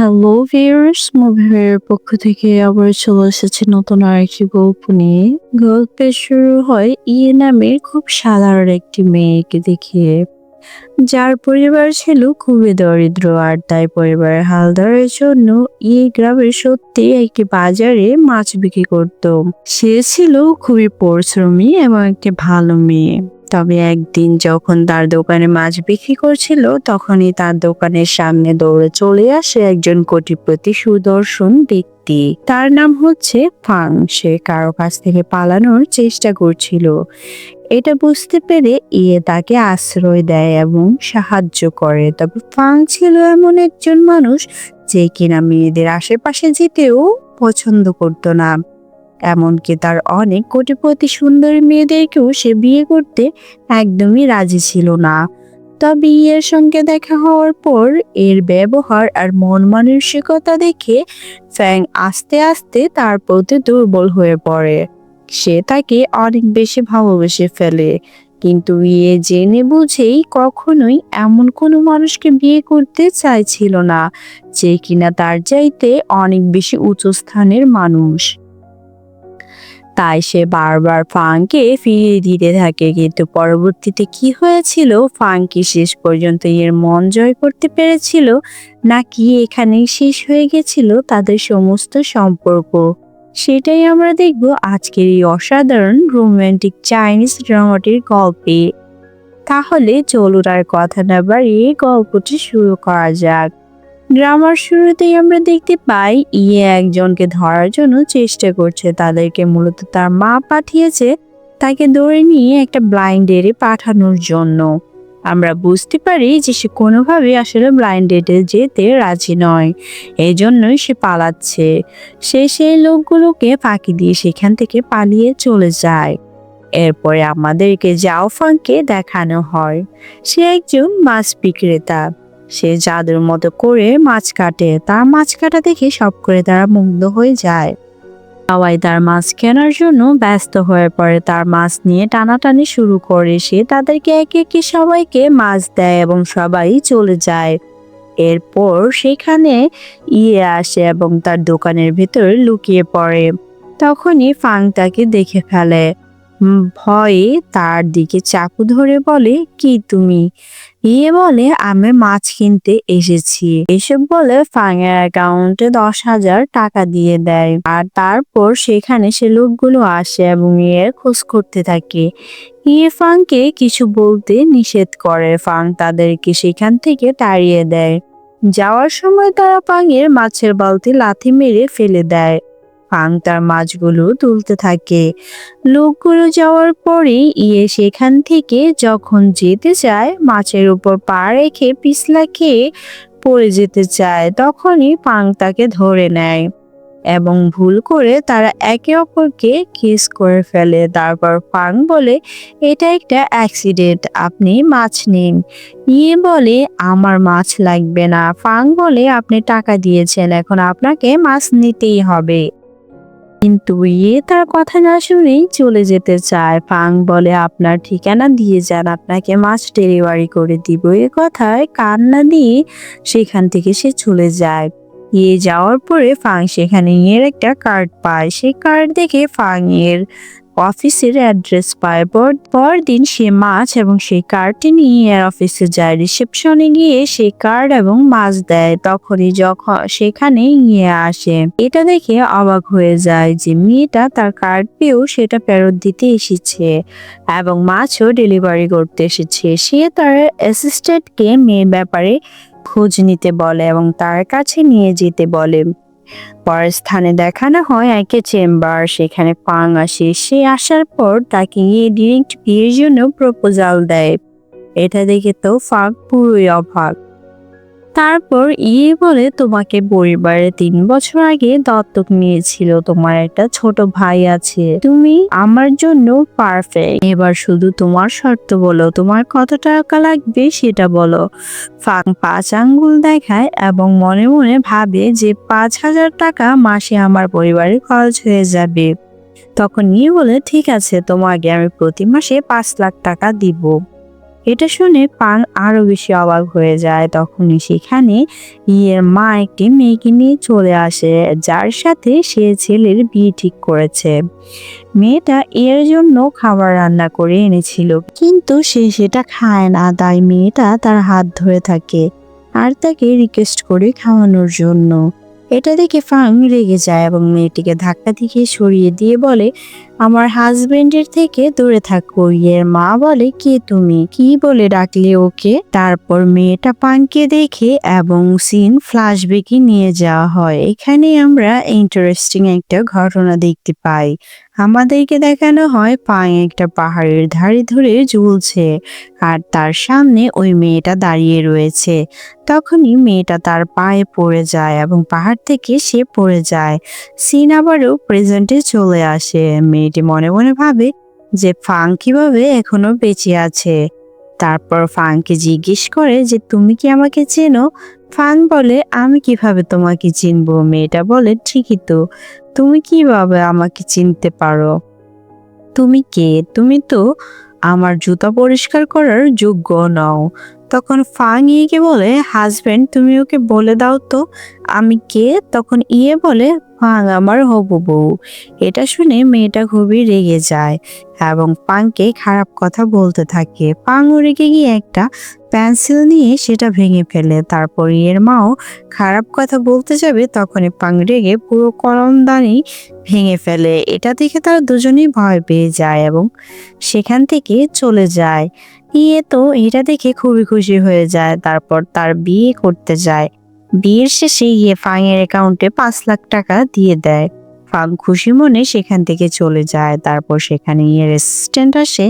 Hello viewers, মুভির পক্ষ থেকে আবার চলে এসেছে নতুন আরেকটি গল্প নিয়ে। গল্পের শুরু হয় ইয়ে নামের খুব সাধারণ একটি মেয়েকে দেখিয়ে, যার পরিবার ছিল খুবই দরিদ্র, আর তাই পরিবারের হাল ধরার জন্য ইয়ে গ্রামের সত্যি একটি বাজারে মাছ বিক্রি করত। সে ছিল খুবই পরিশ্রমী এবং একটি ভালো মেয়ে। তবে একদিন যখন তার দোকানে মাছ বিক্রি করছিল, তখনই তার দোকানের সামনে দৌড়ে চলে আসে একজন কোটিপতি সুদর্শন ব্যক্তি। তার নাম হচ্ছে ফাং। সে কারো কাছ থেকে পালানোর চেষ্টা করছিল। এটা বুঝতে পেরে ইয়ে তাকে আশ্রয় দেয় এবং সাহায্য করে। তবে ফাং ছিল এমন একজন মানুষ যে কিনা মেয়েদের আশেপাশে যেতেও পছন্দ করত না। এমনকি তার অনেক কোটিপতি সুন্দরী মেয়েদেরকেও সে বিয়ে করতে একদমই রাজি ছিল না। তবে ইয়ের সঙ্গে দেখা হওয়ার পর এর ব্যবহার আর মন মানসিকতা দেখে ফ্যাং আস্তে আস্তে তার প্রতি দুর্বল হয়ে পড়ে। সে তাকে অনেক বেশি ভালোবেসে ফেলে, কিন্তু ইয়ে জেনে বুঝেই কখনোই এমন কোনো মানুষকে বিয়ে করতে চাইছিল না যে কিনা তার চাইতে অনেক বেশি উঁচু স্থানের মানুষ। তাই সে বারবার ফাংকে ফিরিয়ে দিতে থাকে, কিন্তু পরবর্তীতে কি হয়েছিল, ফাং কি শেষ পর্যন্ত এর মন জয় করতে পেরেছিল, নাকি এখানেই শেষ হয়ে গেছিল তাদের সমস্ত সম্পর্ক, সেটাই আমরা দেখব আজকের এই অসাধারণ রোমান্টিক চাইনিজ ড্রামাটির গল্পে। তাহলে চলুন আর কথা না বাড়িয়ে গল্পটি শুরু করা যাক। ড্রামার শুরুতেই আমরা দেখতে পাই ইয়ে একজনকে ধরার জন্য চেষ্টা করছে। তাদেরকে মূলত তার মা পাঠিয়েছে তাকে ধরে নিয়ে একটা ব্লাইন্ড ডেটে পাঠানোর জন্য। আমরা বুঝতে পারি যে সে কোনোভাবে আসলে ব্লাইন্ড ডেটে যেতে রাজি নয়, এই জন্যই সে পালাচ্ছে। সে সেই লোকগুলোকে ফাঁকি দিয়ে সেখান থেকে পালিয়ে চলে যায়। এরপরে আমাদেরকে জাও ফাংকে দেখানো হয়। সে একজন মাছ বিক্রেতা। সে জাদুর মতো করে মাছ কাটে। তার মাছ কাটা দেখে সব করে তারা মুগ্ধ হয়ে যায়। সবাই তার মাছ কেনার জন্য ব্যস্ত হয়ে পড়ে। তার মাছ নিয়ে টানাটানি শুরু করে। সে তাদেরকে একে একে সবাইকে মাছ দেয় এবং সবাই চলে যায়। এরপর সেখানে ইয়ে আসে এবং তার দোকানের ভেতর লুকিয়ে পড়ে। তখনই ফাং তাকে দেখে ফেলে। ভয়ে তার দিকে চাকু ধরে বলে, কি তুমি? ইয়ে বলে, আমি মাছ কিনতে এসেছি। এসব বলে ফাং এর অ্যাকাউন্টে 10,000 টাকা দিয়ে দেয়। আর তারপর সেখানে সে লোকগুলো আসে এবং ইয়ের খোঁজ করতে থাকে। ইয়ে ফাংকে কিছু বলতে নিষেধ করে। ফাং তাদেরকে সেখান থেকে তাড়িয়ে দেয়। যাওয়ার সময় তারা ফাংয়ের মাছের বালতি লাথি মেরে ফেলে দেয়। ফাং তার মাছগুলো তুলতে থাকে। লোকগুলো যাওয়ার পরে ইয়ে সেখান থেকে যখন যেতে চায়, মাছের উপর পা রেখে পিছলা খেয়ে পড়ে যেতে চায়, তখনই ফাং তাকে ধরে নেয় এবং ভুল করে তারা একে অপরকে কিস করে ফেলে। তারপর ফাং বলে, এটা একটা অ্যাক্সিডেন্ট, আপনি মাছ নিন। ইয়ে বলে, আমার মাছ লাগবে না। ফাং বলে, আপনি টাকা দিয়েছেন, এখন আপনাকে মাছ নিতেই হবে। কিন্তু ইয়ে তার কথা না শুনেই চলে যেতে চায়। ফাং বলে, আপনার ঠিকানা দিয়ে যান, আপনাকে মাছ ডেলিভারি করে দিব। এ কথায় কান না দিয়ে সেখান থেকে সে চলে যায়। ইয়ে যাওয়ার পরে ফাং সেখানে ইয়ের একটা কার্ড পায়। সেই কার্ড দেখে ফাং এর অফিসের অ্যাড্রেস পায়। পরদিন সে মাছ এবং সেই কার্ডটি নিয়ে এর অফিসে যায়। রিসেপশনে গিয়ে সেই কার্ড এবং মাছ দেয়। তখনই যখন সেখানে ইয়ে আসে, এটা দেখে অবাক হয়ে যায় যে মেয়েটা তার কার্ড পেয়েও সেটা ফেরত দিতে এসেছে এবং মাছও ডেলিভারি করতে এসেছে। সে তার অ্যাসিস্ট্যান্টকে মেয়ের ব্যাপারে খোঁজ নিতে বলে এবং তার কাছে নিয়ে যেতে বলে। পরের স্থানে দেখানো হয় একে চেম্বার। সেখানে ফাং আসে। সে আসার পর তাকে গিয়ে ডিরেক্ট বিয়ের জন্য প্রপোজাল দেয়। এটা দেখে তো ফাং পুরোই অবাক। তারপর ইয়ে বলে, তোমাকে পরিবারে 3 বছর আগে দত্তক নিয়েছিল, তোমার একটা ছোট ভাই আছে, তুমি আমার জন্য পারফেক্ট। এবার শুধু তোমার শর্ত বলো, তোমার কত টাকা লাগবে সেটা বলো। ফাং 5 আঙ্গুল দেখায় এবং মনে মনে ভাবে যে 5,000 টাকা মাসে আমার পরিবারের খরচ হয়ে যাবে। তখন ইয়ে বলে, ঠিক আছে, তোমাকে আমি প্রতি মাসে 5 লাখ টাকা দিব। এটা শুনে পাং আরো বেশি অবাক হয়ে যায়। তখনই সেখানে ইয়ের মা একটি মেয়েকে নিয়ে চলে আসে, যার সাথে সে ছেলের বিয়ে ঠিক করেছে। মেয়েটা এর জন্য খাবার রান্না করে এনেছিল, কিন্তু সে সেটা খায় না। তাই মেয়েটা তার হাত ধরে থাকে আর তাকে রিকোয়েস্ট করে খাওয়ানোর জন্য। এটা দেখে ফাং রেগে যায় এবং মেয়েটিকে ধাক্কা দিয়ে সরিয়ে দিয়ে বলে, আমার হাজবেন্ডের থেকে দূরে থাকো। এর মা বলে, কে তুমি, কি বলে ডাকলে ওকে? তারপর মেয়েটা পাংকে দেখে এবং সিন ফ্ল্যাশব্যাকে নিয়ে যাওয়া হয়। এখানে আমরা ইন্টারেস্টিং একটা ঘটনা দেখতে পাই। আমাদেরকে দেখানো হয় পাং একটা পাহাড়ের ধারে ধরে ঝুলছে আর তার সামনে ওই মেয়েটা দাঁড়িয়ে রয়েছে। তখনই মেয়েটা তার পায়ে পড়ে যায় এবং পাহাড় থেকে সে পড়ে যায়। সিন আবারও প্রেজেন্টে চলে আসে। মেয়েটি মনে মনে ভাবে যে ফাং কিভাবে এখনো বেঁচে আছে। তারপর ফাংকে জিজ্ঞেস করে যে তুমি কি আমাকে চেনো? ফাং বলে, আমি কিভাবে তোমাকে চিনবো? মেয়েটা বলে, ঠিকই তো, তুমি কিভাবে আমাকে চিনতে পারো? তুমি কে? তুমি তো আমার জুতা পরিষ্কার করার যোগ্য নও। তখন ফাং ইয়েকে বলে, হাজবেন্ড তুমি ওকে বলে দাও তো আমি কে। তখন ইয়ে বলে, ফাং আমার হবু বউ। এটা শুনে মেয়েটা খুবই রেগে যায় এবং পাংকে খারাপ কথা বলতে থাকে। পাংও রেগে গিয়ে একটা পেন্সিল নিয়ে সেটা ভেঙে ফেলে। তারপর ইয়ের মাও খারাপ কথা বলতে যাবে, তখনই পাং রেগে পুরো কলমদানি ভেঙে ফেলে। এটা দেখে তারা দুজনেই ভয় পেয়ে যায় এবং সেখান থেকে চলে যায়। ইয়ে তো এটা দেখে খুবই খুশি হয়ে যায়। তারপর তার বিয়ে করতে যায়। বিয়ের শেষে ইয়ে ফাং এর অ্যাকাউন্টে 5 লাখ টাকা দিয়ে দেয়। ফাং খুশি মনে সেখান থেকে চলে যায়। তারপর সেখানে ইয়ের অ্যাসিস্ট্যান্ট আসে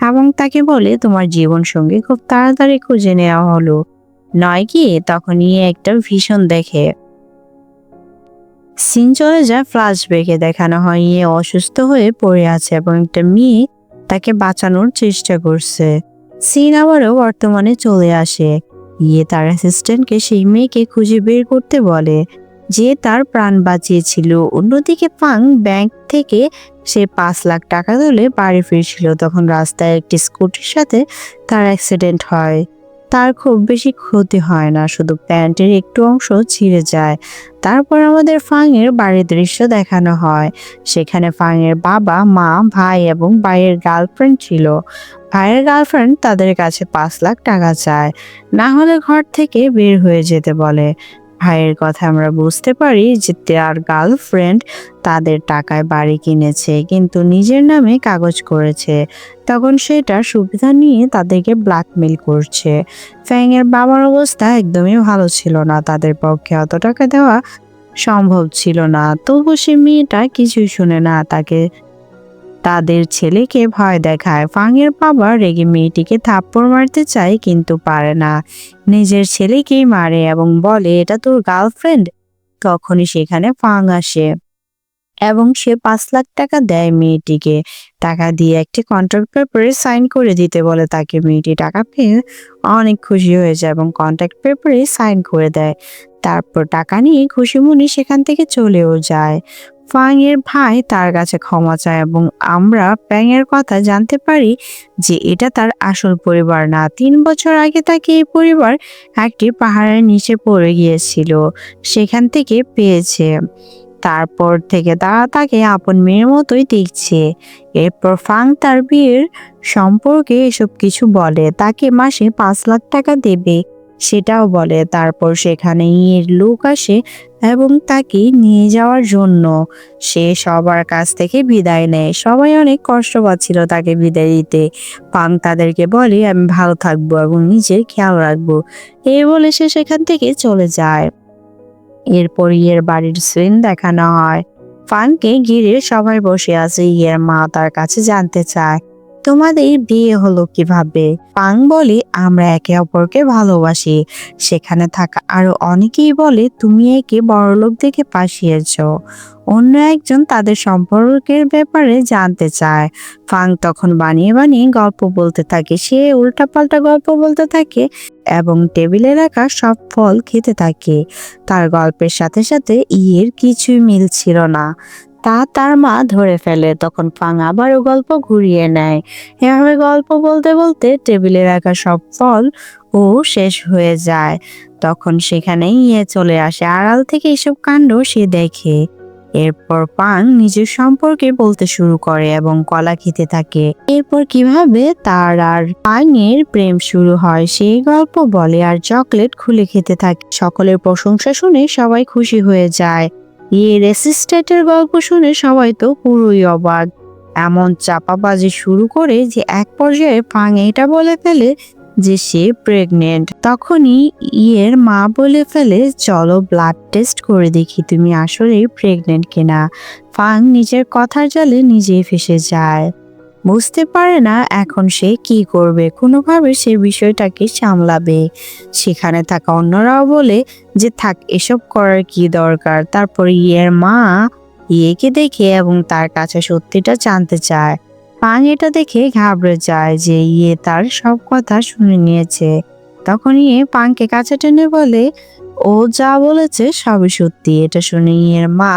এবং তাকে বলে, তোমার জীবন সঙ্গী খুব তাড়াতাড়ি খুঁজে নেওয়া হলো, নয় কি? তখন ইয়ে একটা ভিশন দেখে। সিন চলে যায় ফ্ল্যাশব্যাকে। দেখানো হয় ইয়ে অসুস্থ হয়ে পড়ে আছে এবং একটা মেয়ে তাকে বাঁচানোর চেষ্টা করছে। সিন আবারও বর্তমানে চলে আসে। ইয়ে তার অ্যাসিস্ট্যান্টকে সেই মেয়েকে খুঁজে বের করতে বলে যে তার প্রাণ বাঁচিয়েছিল। অন্যদিকে ফাং ব্যাংক থেকে সে 5 লাখ টাকা তুলে বাড়ি ফিরছিল। তখন রাস্তায় একটি স্কুটির সাথে তার অ্যাক্সিডেন্ট হয়। তার খুব বেশি ক্ষতি হয় না, শুধু প্যান্টের একটু অংশ ছিঁড়ে যায়। তারপর আমাদের ফাং এর বাড়ির দৃশ্য দেখানো হয়। সেখানে ফাং এর বাবা, মা, ভাই এবং ভাইয়ের গার্লফ্রেন্ড ছিল। ভাইয়ের গার্লফ্রেন্ড তাদের কাছে 5 লাখ টাকা চায়, না হলে ঘর থেকে বের হয়ে যেতে বলে। ভাইয়ের কথা আমরা বুঝতে পারি যে তার গার্লফ্রেন্ড তাদের টাকায় বাড়ি কিনেছে, কিন্তু নিজের নামে কাগজ করেছে। তখন সেটা সুবিধা নিয়ে তাদেরকে ব্ল্যাকমেল করছে। ফ্যাং এর বাবার অবস্থা একদমই ভালো ছিল না, তাদের পক্ষে অত টাকা দেওয়া সম্ভব ছিল না। তবু সে মেয়েটা কিছুই শুনে না, তাদের ছেলেকে ভয় দেখায়। ফাং এর বাবা রেগে মেয়েটিকে থাপ্পড় মারতে চায়, কিন্তু পারে না। নিজের ছেলেকেই মারে এবং বলে, এটা তোর গার্লফ্রেন্ড? তখনই সেখানে ফাং আসে এবং সে 5 লাখ টাকা দেয় মেয়েটিকে। টাকা দিয়ে একটি কন্ট্রাক্ট পেপারে সাইন করে দিতে বলে তাকে। মেয়েটি টাকা পেয়ে অনেক খুশি হয়ে যায় এবং কন্ট্রাক্ট পেপারে সাইন করে দেয়। তারপর টাকা নিয়ে খুশি মনে সেখান থেকে চলেও যায়। ফাং এর ভাই তার কাছে ক্ষমা চায় এবং আমরা প্যাং এর কথা জানতে পারি যে এটা তার আসল পরিবার না। 3 বছর আগে তাকে এই পরিবার একটি পাহাড়ের নিচে পড়ে গিয়েছিল, সেখান থেকে পেয়েছে। তারপর থেকে তারা তাকে আপন মেয়ের মতোই দেখছে। এরপর ফাং তার বিয়ের সম্পর্কে এসব কিছু বলে, তাকে মাসে 5 লাখ টাকা দেবে সেটাও বলে। তারপর সেখানে ইয়ের লোক আসে এবং তাকে নিয়ে যাওয়ার জন্য। সে সবার কাছ থেকে বিদায় নেয়। সবাই অনেক কষ্ট পাচ্ছিল তাকে বিদায় দিতে। ফাং তাদেরকে বলে, আমি ভালো থাকবো এবং নিজের খেয়াল রাখবো, এই বলে সে সেখান থেকে চলে যায়। এরপর ইয়ের বাড়ির সিন দেখানো হয়। ফানকে ঘিরে সবাই বসে আছে। ইয়ের মা তার কাছে জানতে চায়, তোমাদের বিয়ে হলো কিভাবে? ফাং বলে, আমরা একে অপরকে ভালোবাসি। সেখানে থাকা আরো অনেকেই বলে, তুমি একে বড়লোক দেখে পাশিয়েছ। অন্য একজন তাদের সম্পর্কের ব্যাপারে জানতে চায়। ফাং তখন বানিয়ে বানিয়ে গল্প বলতে থাকে। সে উল্টাপাল্টা গল্প বলতে থাকে এবং টেবিলে রাখা সব ফল খেতে থাকে। তার গল্পের সাথে সাথে ইয়ের কিছুই মিল ছিল না। তা তার মা ধরে ফেলে। তখন ফাং আবারও গল্প ঘুরিয়ে নেয়। এভাবে গল্প বলতে বলতে টেবিলে রাখা সব ফল ও শেষ হয়ে যায়। তখন সেখানে চলে আসে, আড়াল থেকে এসব কাণ্ড সে দেখে। এরপর পাং নিজের সম্পর্কে বলতে শুরু করে এবং কলা খেতে থাকে। এরপর কিভাবে তার আর পাং এর প্রেম শুরু হয় সেই গল্প বলে আর চকলেট খুলে খেতে থাকে। সকলের প্রশংসা শুনে সবাই খুশি হয়ে যায়। রেসিস্টেটের গল্প শুনে সবাই তো পুরোই অবাক। এমন চাপাবাজি শুরু করে যে এক পর্যায়ে পাং এটা বলে ফেলে যে সে প্রেগনেন্ট। তখনই মা বলে ফেলে, চলো ব্লাড টেস্ট করে দেখি তুমি আসলেই প্রেগনেন্ট কিনা। ফাং নিজের কথার জালে নিজেই ফেসে যায়। বুঝতে পারে না এখন সে কি করবে, কোনোভাবে সে বিষয়টাকে সামলাবে। সেখানে থাকা অন্যরাও বলে যে থাক, এসব করার কি দরকার। তারপর মা কে দেখে এবং তার কাছে সত্যিটা জানতে চায়। পাং এটা দেখে ঘাবড়ে যায় যে তার সব কথা শুনে নিয়েছে। তখন পাংকে কাছে টেনে বলে ও যা বলেছে সবই সত্যি। এটা শুনে মা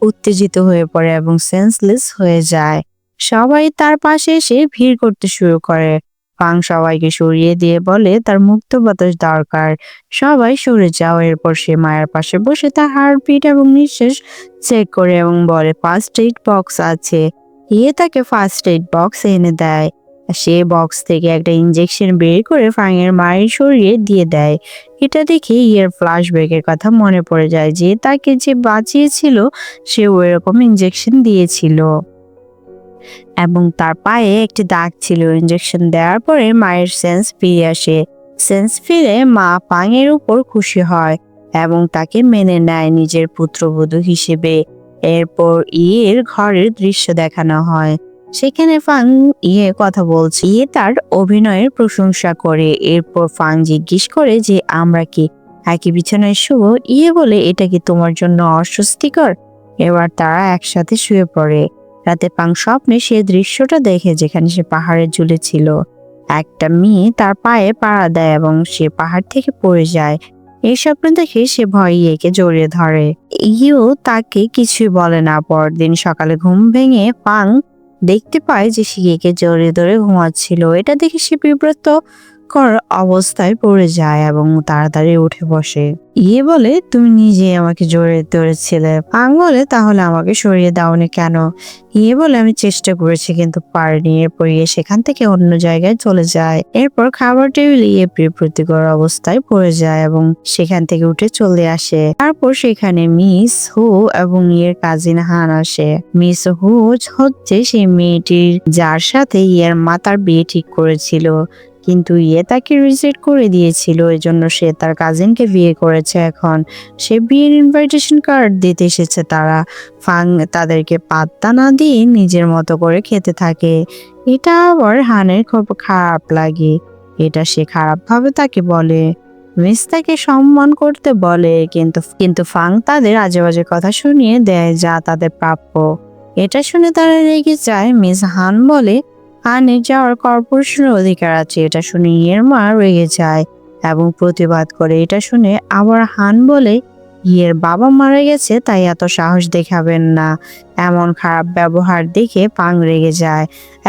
উত্তেজিত হয়ে পড়ে এবং সেন্সলেস হয়ে যায়। সবাই তার পাশে এসে ভিড় করতে শুরু করে। পাং সবাইকে সরিয়ে দিয়ে বলে তার মুক্ত বাতাস দরকার, সবাই সরে যাও। এরপর সে মায়ের পাশে বসে তার হার্টবিট এবং নিঃশ্বাস চেক করে এবং বলে ফার্স্ট এইড বক্স আছে। তাকে ফার্স্ট এইড বক্স এনে দেয়। সে বক্স থেকে একটা ইনজেকশন বের করে ফাংয়ের মায়ের শরীরে দিয়ে দেয়। এটা দেখে ফ্ল্যাশব্যাকের কথা মনে পড়ে যায় যে তাকে যে বাঁচিয়েছিল সে ওইরকম ইনজেকশন দিয়েছিল এবং তার পায়ে একটি দাগ ছিল। ইনজেকশন দেওয়ার পরে মায়ের সেন্স ফিরে আসে। সেন্স ফিরে মা পাংয়ের উপর খুশি হয় এবং তাকে মেনে নেয় নিজের পুত্রবধূ হিসেবে। এরপর ঘরের দৃশ্য দেখানো হয়। সেখানে ফাং কথা বলছে, তার অভিনয়ের প্রশংসা করে। এরপর ফাং জিজ্ঞেস করে যে আমরা কি একই বিছানায় শুভ? বলে এটা কি তোমার জন্য অস্বস্তিকর? এবার তারা একসাথে শুয়ে পড়ে। রাতে পাং স্বপ্নে সে দৃশ্যটা দেখে যেখানে সে পাহাড়ে ঝুলেছিল। একটা মেয়ে তার পায়ে পাড়া দেয় এবং সে পাহাড় থেকে পড়ে যায়। এই স্বপ্ন দেখে সে ভয়ে কে জড়িয়ে ধরে। তাকে কিছুই বলে না। পরদিন সকালে ঘুম ভেঙে পাং দেখতে পায় যে সে কে জড়িয়ে ধরে ঘুমাচ্ছিল। এটা দেখে সে বিব্রত অবস্থায় পড়ে যায় এবং তাড়াতাড়ি উঠে বসে। বলে তুমি নিজে আমাকে জড়িয়ে ধরেছিলে। পাং বলে তাহলে আমাকে সরিয়ে দাওনি কেন? বলে আমি চেষ্টা করেছি কিন্তু পারিনি। এরপর সেখান থেকে অন্য জায়গায় চলে যায়। এরপর খাবার টেবিলে বিব্রতিকর অবস্থায় পড়ে যায় এবং সেখান থেকে উঠে চলে আসে। তারপর সেখানে মিস হু এবং কাজিন হান আসে। মিস হু হচ্ছে সেই মেয়েটির যার সাথে মাতার বিয়ে ঠিক করেছিল, কিন্তু তাকে রিজেক্ট করে দিয়েছিল। এজন্য সে তার কাজিনকে বিয়ে করেছে। এখন সে বিয়ের ইনভাইটেশন কার্ড দিতে এসেছে। তারা ফাং তাদেরকে পাত্তা না দিয়ে নিজের মতো করে খেতে থাকে। এটা আবার হানের খুব খারাপ লাগে। এটা সে খারাপ ভাবে তাকে বলে। মিস তাকে সম্মান করতে বলে, কিন্তু ফাং তাদের আজে বাজে কথা শুনিয়ে দেয় যা তাদের প্রাপ্য। এটা শুনে তারা রেগে যায়। মিস হান বলে হানের যাওয়ার কর্পোরেশনের অধিকার আছে। এটা শুনে মা রেগে যায় এবং প্রতিবাদ করে। এটা শুনে আবার হান বলে বাবা মারা গেছে তাই এত সাহস দেখাবেন না। এমন খারাপ ব্যবহার দেখে পাং রেগে যায়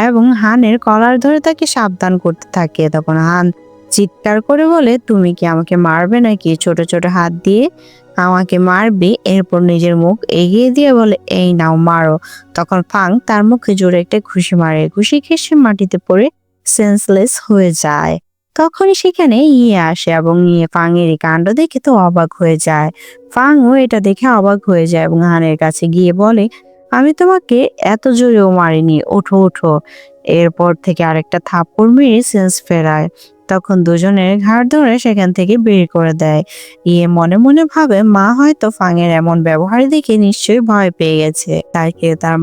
এবং হানের কলার ধরে তাকে সাবধান করতে থাকে। তখন হান চিৎকার করে বলে তুমি কি আমাকে মারবে নাকি? ছোট ছোট হাত দিয়ে আমাকে মারবে? এরপর নিজের মুখ এগিয়ে দিয়ে বলে এই নাও মারো। তখন ফাং তার মুখে জোরে একটা ঘুষি মারে। ঘুষি খেয়ে সে মাটিতে পড়ে সেন্সলেস হয়ে যায়। তখনই সেখানে আসে এবং ফাং এর কাণ্ড দেখে তো অবাক হয়ে যায়। ফাংও এটা দেখে অবাক হয়ে যায় এবং হানের কাছে গিয়ে বলে আমি তোমাকে এত জোরেও মারিনি, ওঠো ওঠো। এরপর থেকে আরেকটা থাপ্পড় মেরে সেন্স ফেরায়। তখন দুজনের ঘাড় ধরে সেখান থেকে বের করে দেয়। মনে মনে ভাবে মা হয়তো ফাংয়ের এমন ব্যবহার দেখে নিশ্চয়ই ভয় পেয়ে গেছে, তাকে তার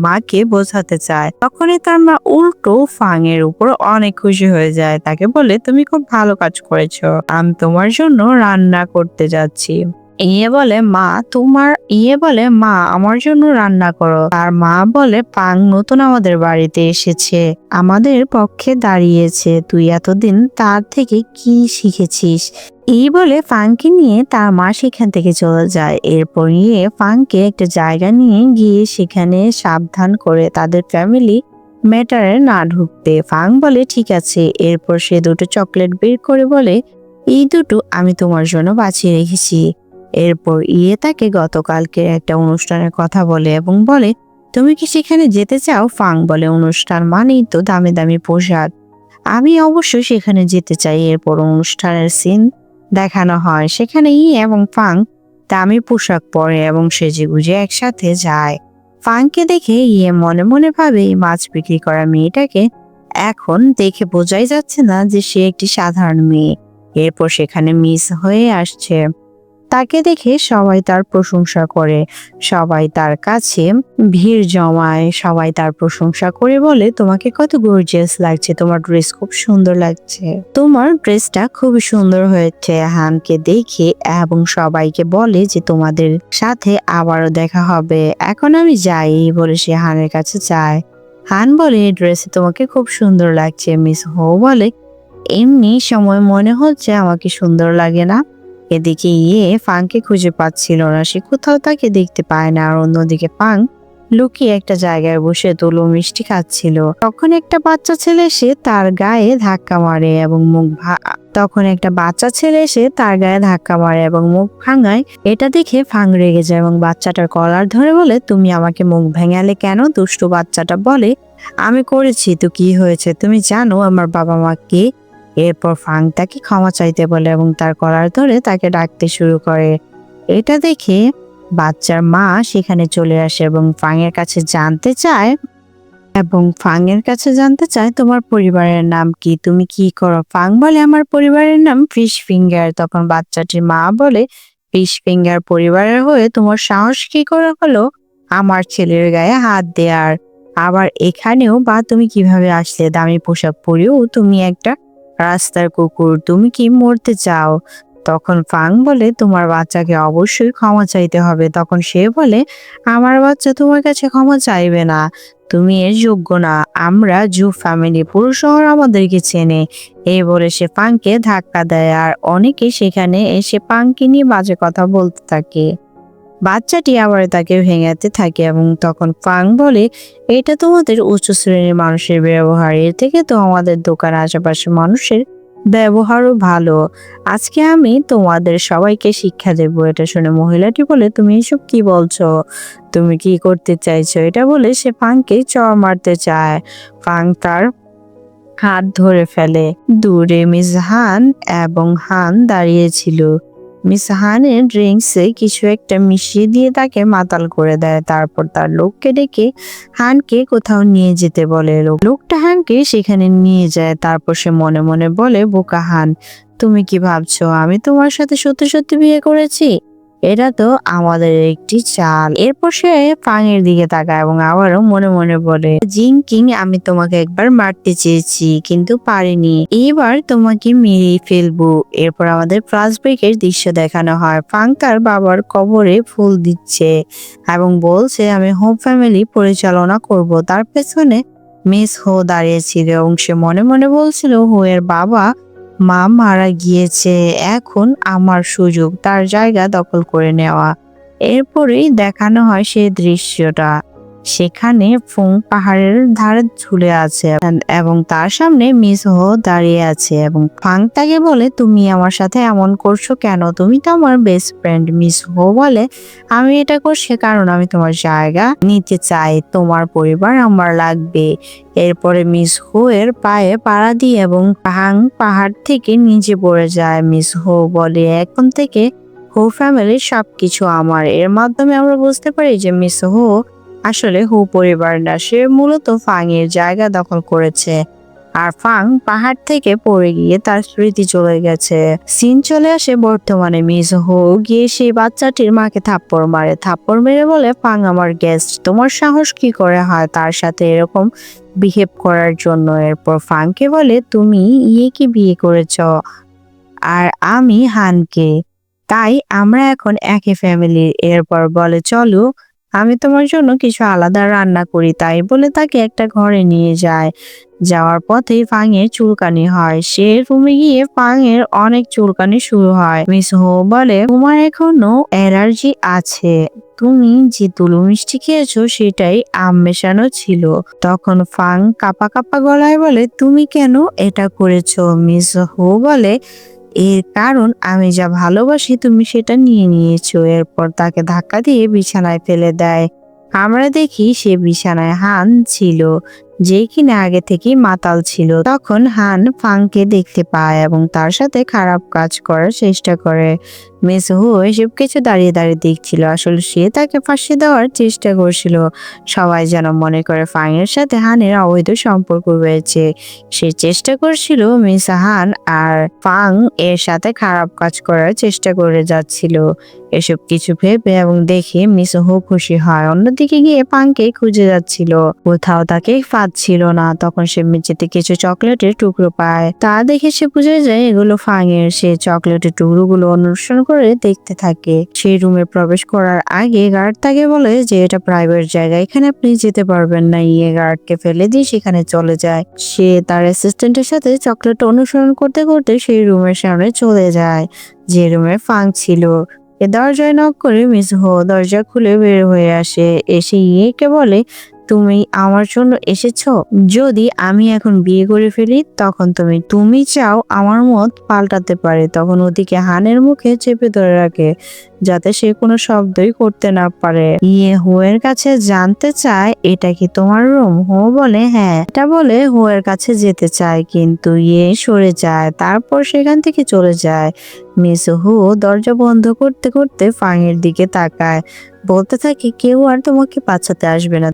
মাকে বোঝাতে চায়। তখনই তার মা উল্টো ফাংয়ের উপর অনেক খুশি হয়ে যায়। তাকে বলে তুমি খুব ভালো কাজ করেছো, আমি তোমার জন্য রান্না করতে যাচ্ছি। ইয়ে বলে মা আমার জন্য রান্না করো। আর মা বলে পাং নতুন আমাদের বাড়িতে এসেছে, আমাদের পক্ষে দাঁড়িয়েছে, তুই এতদিন তার থেকে কি শিখেছিস? এই বলে ফাংকে নিয়ে তার মা সেখান থেকে চলে যায়। এরপর নিয়ে ফাংকে একটা জায়গা নিয়ে গিয়ে সেখানে সাবধান করে তাদের ফ্যামিলি ম্যাটারে না ঢুকতে। ফাং বলে ঠিক আছে। এরপর সে দুটো চকলেট বের করে বলে এই দুটো আমি তোমার জন্য বাঁচিয়ে রেখেছি। এরপর তাকে গতকালকে একটা অনুষ্ঠানের কথা বলে এবং বলে তুমি কি সেখানে যেতে চাও? ফাং বলে অনুষ্ঠান মানেই তো দামি দামি পোশাক, আমি অবশ্যই সেখানে যেতে চাই। এরপর অনুষ্ঠানের সিন দেখানো হয়, সেখানে এবং ফাং দামি পোশাক পরে এবং সেজেগুজে একসাথে যায়। ফাংকে দেখে মনে মনে ভাবে এই মাছ বিক্রি করা মেয়েটাকে এখন দেখে বোঝাই যাচ্ছে না যে সে একটি সাধারণ মেয়ে। এরপর সেখানে মিস হয়ে আসছে, তাকে দেখে সবাই তার প্রশংসা করে, সবাই তার কাছে ভিড় জমায়, সবাই তার প্রশংসা করে বলে তোমাকে কত গর্জিয়াস লাগছে, তোমার ড্রেস খুব সুন্দর লাগছে, তোমার ড্রেসটা খুবই সুন্দর হয়েছে হানকে দেখে, এবং সবাইকে বলে যে তোমাদের সাথে আবারও দেখা হবে, এখন আমি যাই বলে সে হানের কাছে যায়। হান বলে এই ড্রেসে তোমাকে খুব সুন্দর লাগছে। মিস হো বলে এমনি সময় মনে হচ্ছে আমাকে সুন্দর লাগে না। এদিকে ফাংকে খুঁজে পাচ্ছিল না, সে কোথাও তাকে দেখতে পায় না। আর অন্যদিকে ফাং লুকিয়ে একটা জায়গায় বসে তুলো মিষ্টি খাচ্ছিল। তখন একটা বাচ্চা ছেলে এসে তার গায়ে ধাক্কা মারে এবং মুখ ভাঙায়। এটা দেখে ফাং রেগে যায় এবং বাচ্চাটার কলার ধরে বলে তুমি আমাকে মুখ ভেঙালে কেন? দুষ্টু বাচ্চাটা বলে আমি করেছি তো কি হয়েছে, তুমি জানো আমার বাবা মা কে? এরপর ফাং তাকে ক্ষমা চাইতে বলে এবং তার কলার ধরে তাকে ডাকতে শুরু করে। এটা দেখে বাচ্চার মা সেখানে চলে আসে এবং ফাংয়ের কাছে জানতে চায় তোমার পরিবারের নাম কি, তুমি কি করো? ফাং বলে আমার পরিবারের নাম ফিশ ফিঙ্গার। তখন বাচ্চাটির মা বলে ফিশ ফিঙ্গার পরিবারের হয়ে তোমার সাহস কি করে হলো আমার ছেলের গায়ে হাত দেওয়ার? আবার এখানেও বা তুমি কিভাবে আসলে? দামি পোশাক পরেও তুমি একটা রাস্তার কুকুর, তুমি কি মরতে চাও? তখন ফাং বলে তোমার বাচ্চাকে অবশ্যই ক্ষমা চাইতে হবে। তখন সে বলে আমার বাচ্চা তোমার কাছে ক্ষমা চাইবে না, তুমি এর যোগ্য না, আমরা জু ফ্যামিলি, পুরো শহর আমাদেরকে চেনে। এই বলে সে ফাংকে ধাক্কা দেয় আর অনেকে সেখানে এসে ফাংকে নিয়ে বাজে কথা বলতে থাকে। বাচ্চাটি আবার তাকে ভেঙাতে থাকে এবং তখন ফাং বলে এটা তোমাদের উচ্চ শ্রেণীর মানুষের ব্যবহার, এর থেকে তো আমাদের দোকান আশেপাশের মানুষের ব্যবহারও ভালো, আজকে আমি তোমাদের সবাইকে শিক্ষা দেব। এটা শুনে মহিলাটি বলে তুমি এসব কি বলছো, তুমি কি করতে চাইছো? এটা বলে সে ফাংকে চড় মারতে চায়। ফাং তার হাত ধরে ফেলে। দূরে মিস হান এবং হান দাঁড়িয়েছিল। মিস হানের ড্রিঙ্কসে কিছু একটা মিশিয়ে দিয়ে তাকে মাতাল করে দেয়। তারপর তার লোককে ডেকে হানকে কোথাও নিয়ে যেতে বলে। লোকটা হানকে সেখানে নিয়ে যায়। তারপর সে মনে মনে বলে বোকা হান, তুমি কি ভাবছো আমি তোমার সাথে সত্যি সত্যি বিয়ে করেছি? এটা তো আমাদের একটি চাল। এরপর সে ফাংয়ের দিকে তাকায় এবং আবারও মনে মনে বলে জিং কিং, আমি তোমাকে একবার মারতে চেয়েছি কিন্তু পারিনি, এবার তোমাকে মেরেই ফেলবো। এরপর আমাদের ফ্ল্যাশব্যাকের দৃশ্য দেখানো হয়। ফাং তার বাবার কবরে ফুল দিচ্ছে এবং বলছে আমি হোম ফ্যামিলি পরিচালনা করব। তার পেছনে মিস হো দাঁড়িয়েছিল এবং সে মনে মনে বলছিল হো এর বাবা মা মারা গিয়েছে, এখন আমার সুযোগ তার জায়গা দখল করে নেওয়া। এরপরেই দেখানো হয় সেই দৃশ্যটা, সেখানে ফুং পাহাড়ের ধারে ঝুলে আছে এবং তার সামনে মিস হো দাঁড়িয়ে আছে এবং ফাং তাকে বলে তুমি আমার সাথে এমন করছো কেন, তুমি তো আমার বেস্ট ফ্রেন্ড। মিস হো বলে আমি এটা করছি কারণ আমি তোমার জায়গা নিতে চাই, তোমার পরিবার আমার লাগবে। এরপরে মিস হো এর পায়ে পাড়া দিয়ে এবং ফাং পাহাড় থেকে নিচে পড়ে যায়। মিস হো বলে এখন থেকে হো ফ্যামিলির সবকিছু আমার। এর মাধ্যমে আমরা বুঝতে পারি যে মিস হো আসলে হো পরিবার না, সে মূলত ফাং এর জায়গা দখল করেছে আর ফাং পাহাড় থেকে পড়ে গিয়ে তার স্মৃতি চলে গেছে। সিন চলে আসে বর্তমানে। মিস হো গিয়ে সেই বাচ্চাটির মাকে থাপ্পড় মারে, থাপ্পড় মেরে বলে ফাং আমার গেস্ট, তোমার সাহস কি করে হয় তার সাথে এরকম বিহেভ করার জন্য? এরপর ফাংকে বলে তুমি কি বিয়ে করেছ আর আমি হানকে। তাই আমরা এখন একই ফ্যামিলি। এরপর বলে চলো আমি তোমার জন্য কিছু আলাদা রান্না করি। তাই বলে তাকে একটা ঘরে নিয়ে যায়। যাওয়ার পথে ফাংয়ের চুলকানি হয়। সে রুমে গিয়ে ফাংয়ের অনেক চুলকানি শুরু হয়। মিস হো বলে তোমার এখনো অ্যালার্জি আছে, তুমি যে তুলো মিষ্টি খেয়েছো সেটাই আম মেশানো ছিল। তখন ফাং কাপা কাপা গলায় বলে তুমি কেন এটা করেছো? মিস হো বলে এর কারণ আমি যা ভালোবাসি তুমি সেটা নিয়ে নিয়েছো। এরপর তাকে ধাক্কা দিয়ে বিছানায় ফেলে দেয়। আমরা দেখি সে বিছানায় হান ছিল, যে কিনা আগে থেকেই মাতাল ছিল। তখন হান ফাংকে দেখতে পায় এবং তার সাথে খারাপ কাজ করার চেষ্টা করে। মিস হু এসব কিছু দাঁড়িয়ে দাঁড়িয়ে দেখছিল। আসলে সে তাকে ফাঁসি দেওয়ার চেষ্টা করছিল। সবাই যেন মনে করে ফাংয়ের সাথে হানের অবৈধ সম্পর্ক রয়েছে। সে চেষ্টা করছিল মিস হান আর ফাং এর সাথে খারাপ কাজ করার চেষ্টা করে যাচ্ছিল। এসব কিছু ভেবে এবং দেখে মিস হো খুশি হয়। অন্যদিকে গিয়ে ফাংকে খুঁজে যাচ্ছিল, কোথাও তাকে পাচ্ছিল না। তখন সে মেঝেতে কিছু চকলেটের টুকরো পায়। তা দেখে সে বুঝে যায় এগুলো ফাংয়ের। সে চকলেটের টুকরোগুলো অনুসরণ করে দেখতে থাকে। সেই রুমে প্রবেশ করার আগে গার্ড তাকে বলে যে এটা প্রাইভেট জায়গা, এখানে আপনি যেতে পারবেন না। গার্ডকে ফেলে দিয়ে সেখানে চলে যায়। সে তার অ্যাসিস্ট্যান্টের সাথে চকলেট অনুসরণ করতে করতে সেই রুমের সামনে চলে যায় যে রুমে ফাং ছিল। দরজায় নক করে মিস হো দরজা খুলে বের হয়ে আসে। এসে ইয়েকে বলে তুমি আমার জন্য এসেছো? যদি আমি এখন বিয়ে করে ফেলি তখন তুমি চাও আমার মত পাল্টাতে পারে। তখন ওদিকে হানের মুখে চেপে ধরে রাখে যাতে সে কোনো শব্দই করতে না পারে। ইয়ে হোয়ের কাছে জানতে চায় এটা কি তোমার রুম? হো বলে হ্যাঁ। এটা বলে হোয়ের কাছে যেতে চায় কিন্তু ইয়ে সরে যায়, তারপর সেখান থেকে চলে যায়। মিস হু দরজা বন্ধ করতে করতে ফাংয়ের দিকে তাকায়, বলতে থাকে কেউ আর তোমাকে বাঁচাতে আসবে না।